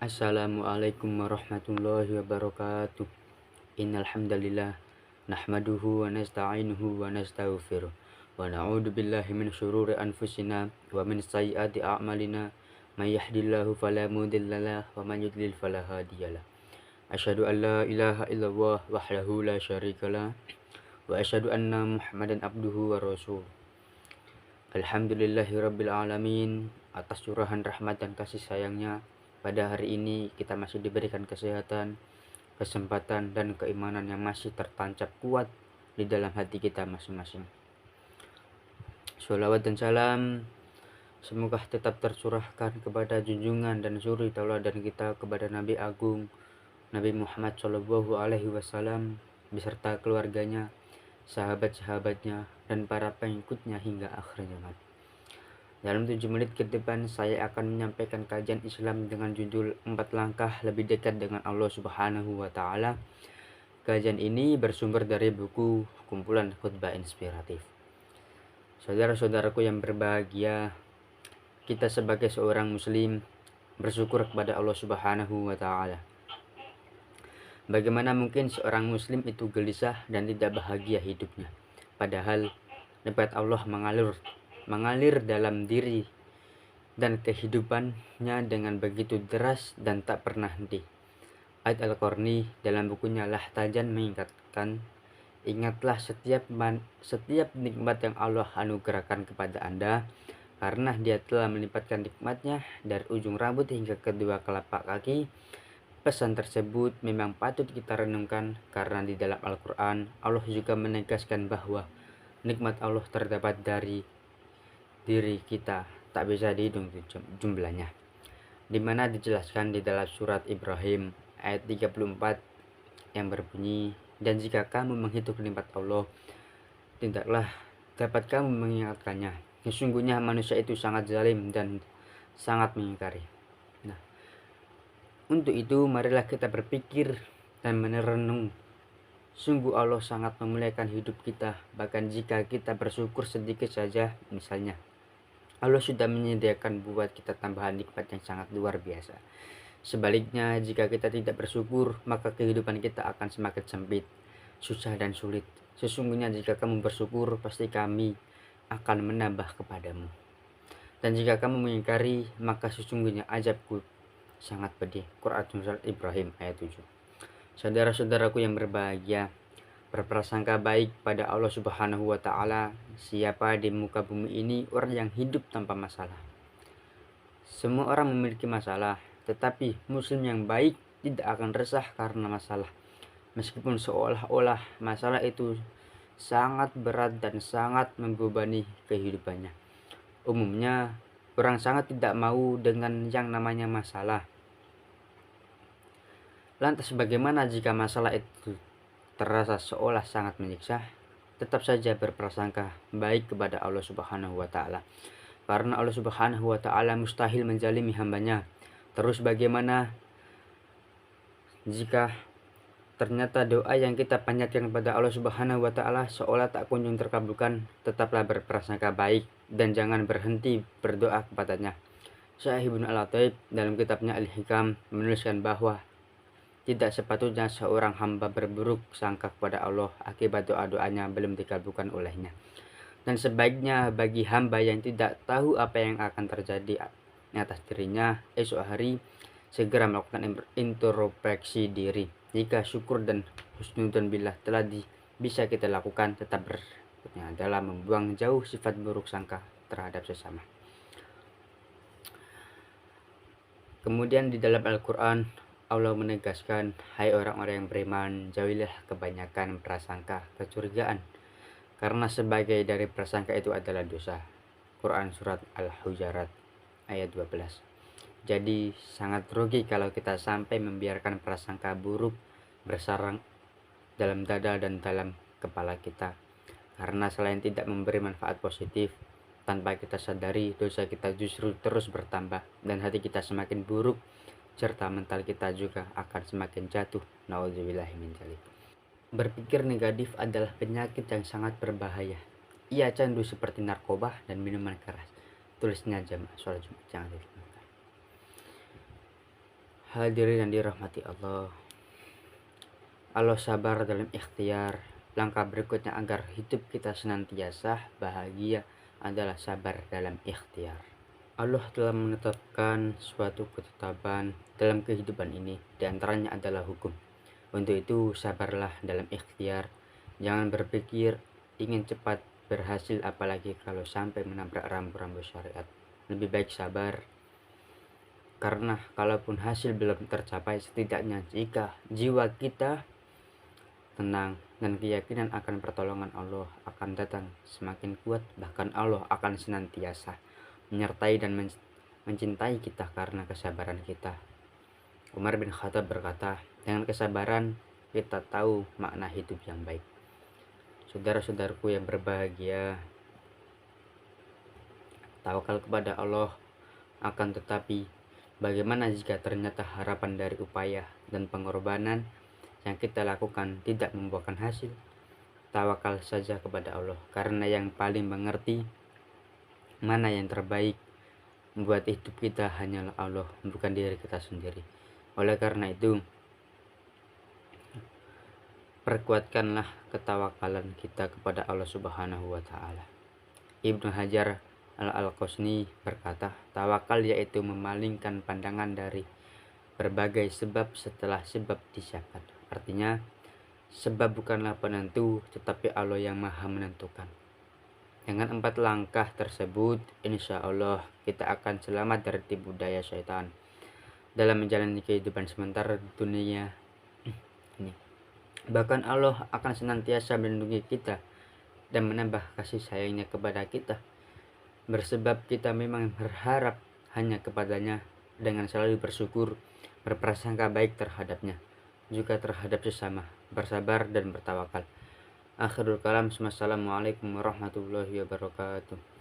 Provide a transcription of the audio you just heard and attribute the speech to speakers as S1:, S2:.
S1: Assalamualaikum warahmatullahi wabarakatuh. Innal hamdalillah nahmaduhu wa nasta'inuhu wa nastaghfiruh wa na'udzu billahi min syururi anfusina wa min sayyiati a'malina may yahdihillahu fala mudhillalah wa man yudlil fala hadiyalah. Asyhadu an la ilaha illallah wahdahu la syarikalah wa asyhadu anna Muhammadan abduhu wa rasuluh. Alhamdulillahirabbil alamin, atas curahan rahmat dan kasih sayangnya pada hari ini kita masih diberikan kesehatan, kesempatan dan keimanan yang masih tertancap kuat di dalam hati kita masing-masing. Sholawat dan salam semoga tetap tercurahkan kepada junjungan dan suri tauladan kita, kepada Nabi Agung Nabi Muhammad Shallallahu Alaihi Wasallam beserta keluarganya, sahabat-sahabatnya, dan para pengikutnya hingga akhir zaman. Dalam 7 menit ke depan saya akan menyampaikan kajian Islam dengan judul 4 langkah lebih dekat dengan Allah Subhanahu wa Ta'ala. Kajian ini bersumber dari buku kumpulan khutbah inspiratif. Saudara-saudaraku yang berbahagia, kita sebagai seorang muslim bersyukur kepada Allah Subhanahu wa Ta'ala. Bagaimana mungkin seorang muslim itu gelisah dan tidak bahagia hidupnya, padahal nikmat Allah mengalir dalam diri dan kehidupannya dengan begitu deras dan tak pernah henti. Ait Al-Qarni dalam bukunya Lahtajan mengingatkan, ingatlah setiap nikmat yang Allah anugerahkan kepada Anda, karena Dia telah melipatkan nikmatnya dari ujung rambut hingga kedua telapak kaki. Pesan tersebut memang patut kita renungkan, karena di dalam Al-Quran Allah juga menegaskan bahwa nikmat Allah terdapat dari diri kita, tak bisa dihitung jumlahnya, di mana dijelaskan di dalam surat Ibrahim ayat 34 yang berbunyi, dan jika kamu menghitung nikmat Allah, tidaklah dapat kamu mengingatkannya. Sesungguhnya manusia itu sangat zalim dan sangat mengingkari. Untuk itu marilah kita berpikir dan merenung. Sungguh Allah sangat memuliakan hidup kita, bahkan jika kita bersyukur sedikit saja misalnya, Allah sudah menyediakan buat kita tambahan nikmat yang sangat luar biasa. Sebaliknya, jika kita tidak bersyukur, maka kehidupan kita akan semakin sempit, susah dan sulit. Sesungguhnya jika kamu bersyukur, pasti kami akan menambah kepadamu. Dan jika kamu mengingkari, maka sesungguhnya azabku sangat pedih. Quran Surat Ibrahim ayat 7. Saudara-saudaraku yang berbahagia, berprasangka baik pada Allah Subhanahu wa Ta'ala. Siapa di muka bumi ini orang yang hidup tanpa masalah? Semua orang memiliki masalah, tetapi muslim yang baik tidak akan resah karena masalah, meskipun seolah-olah masalah itu sangat berat dan sangat membebani kehidupannya. Umumnya orang sangat tidak mau dengan yang namanya masalah. Lantas bagaimana jika masalah itu terasa seolah sangat menyiksa? Tetap saja berprasangka baik kepada Allah Subhanahu wa Ta'ala, karena Allah Subhanahu wa Ta'ala mustahil menzalimi hambanya. Terus bagaimana jika ternyata doa yang kita panjatkan kepada Allah Subhanahu wa Ta'ala seolah tak kunjung terkabulkan? Tetaplah berprasangka baik dan jangan berhenti berdoa kepadanya. Syekh Ibnu Al-Athaib dalam kitabnya Al-Hikam menuliskan bahwa tidak sepatutnya seorang hamba berburuk sangka kepada Allah akibat doa-doanya belum dikabulkan olehnya. Dan sebaiknya bagi hamba yang tidak tahu apa yang akan terjadi atas dirinya esok hari, segera melakukan introspeksi diri. Jika syukur dan husnudzon billah telah bisa kita lakukan, tetap berikutnya adalah membuang jauh sifat buruk sangka terhadap sesama. Kemudian di dalam Al-Quran Allah menegaskan, hai orang-orang yang beriman, jauhilah kebanyakan prasangka kecurigaan, karena sebagai dari prasangka itu adalah dosa. Quran Surat Al-Hujarat ayat 12. Jadi sangat rugi kalau kita sampai membiarkan prasangka buruk bersarang dalam dada dan dalam kepala kita, karena selain tidak memberi manfaat positif, tanpa kita sadari dosa kita justru terus bertambah dan hati kita semakin buruk, serta mental kita juga akan semakin jatuh. Nauzubillahi min dzalik. Berpikir negatif adalah penyakit yang sangat berbahaya. Ia candu seperti narkoba dan minuman keras. Tulisnya jamaah sholat Jumat. Jangan lupa. Hadirin yang dirahmati Allah, Allah sabar dalam ikhtiar. Langkah berikutnya agar hidup kita senantiasa bahagia adalah sabar dalam ikhtiar. Allah telah menetapkan suatu ketetapan dalam kehidupan ini, diantaranya adalah hukum. Untuk itu sabarlah dalam ikhtiar. Jangan berpikir ingin cepat berhasil, apalagi kalau sampai menabrak rambu-rambu syariat. Lebih baik sabar, karena kalaupun hasil belum tercapai, setidaknya jika jiwa kita tenang dan keyakinan akan pertolongan Allah akan datang semakin kuat, bahkan Allah akan senantiasa menyertai dan mencintai kita karena kesabaran kita. Umar bin Khattab berkata, dengan kesabaran kita tahu makna hidup yang baik. Saudara-saudaraku yang berbahagia, tawakal kepada Allah. Akan tetapi, bagaimana jika ternyata harapan dari upaya dan pengorbanan yang kita lakukan tidak membuahkan hasil? Tawakal saja kepada Allah, karena yang paling mengerti mana yang terbaik membuat hidup kita hanyalah Allah, bukan diri kita sendiri. Oleh karena itu, perkuatkanlah ketawakalan kita kepada Allah Subhanahu wa Ta'ala. Ibnu Hajar Al-Qasni berkata, tawakal yaitu memalingkan pandangan dari berbagai sebab setelah sebab disiapkan. Artinya, sebab bukanlah penentu, tetapi Allah yang maha menentukan. Dengan 4 langkah tersebut, insya Allah kita akan selamat dari tipu daya syaitan dalam menjalani kehidupan sementara di dunia ini. Bahkan Allah akan senantiasa melindungi kita dan menambah kasih sayangnya kepada kita, bersebab kita memang berharap hanya kepadanya dengan selalu bersyukur, berprasangka baik terhadapnya, juga terhadap sesama, bersabar dan bertawakal. Akhirul kalam, wassalamualaikum warahmatullahi wabarakatuh.